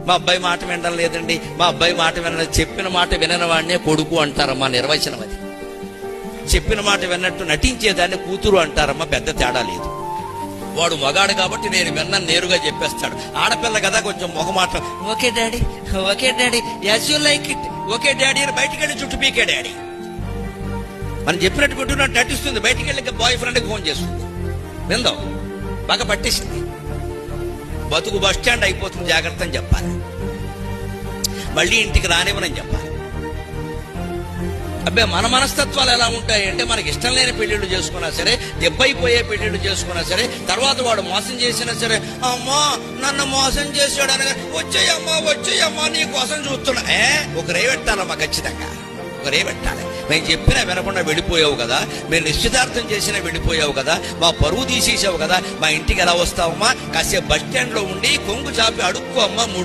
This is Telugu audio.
మా అబ్బాయి మాట వినడం లేదండి, మా అబ్బాయి మాట వినడం, చెప్పిన మాట వినని వాడినే కొడుకు అంటారమ్మా, నిర్వచనం అది. చెప్పిన మాట విన్నట్టు నటించేదాన్ని కూతురు అంటారమ్మా, పెద్ద తేడా లేదు. వాడు మగాడు కాబట్టి నేను విన్నాను నేరుగా చెప్పేస్తాడు. ఆడపిల్ల కదా కొంచెం మొహమాట, okay daddy, okay daddy, as you like it, okay daddy అని బయటికి వెళ్ళి చుట్టూ పీకే డాడీ మనం చెప్పినట్టు వింటున్నట్టు నటిస్తుంది. బయటికి వెళ్ళి బాయ్ ఫ్రెండ్కి ఫోన్ చేస్తుంది. విందాం, బాగా పట్టేసింది. బతుకు బస్ స్టాండ్ అయిపోతుంది, జాగ్రత్త అని చెప్పాలి. మళ్ళీ ఇంటికి రానివ్వనని చెప్పాలి. అబ్బాయి మన మనస్తత్వాలు ఎలా ఉంటాయి అంటే, మనకి ఇష్టం లేని పెళ్లిళ్ళు చేసుకున్నా సరే, దెబ్బైపోయే పెళ్లిళ్ళు చేసుకున్నా సరే, తర్వాత వాడు మోసం చేసినా సరే, అమ్మా నన్ను మోసం చేశాడు అనగా వచ్చేయమ్మా నీ కోసం చూస్తున్నా. ఒకరే పెట్టాలమ్మా, ఖచ్చితంగా ఒకరే పెట్టాలి. మేము చెప్పినా వినకుండా వెళ్ళిపోయావు కదా, మేము నిశ్చితార్థం చేసినా వెళ్ళిపోయావు కదా, మా పరువు తీసేసావు కదా, మా ఇంటికి ఎలా వస్తావమ్మా, కాసేపు బస్ స్టాండ్ లో ఉండి కొంగు చాపి అడుక్కో అమ్మా,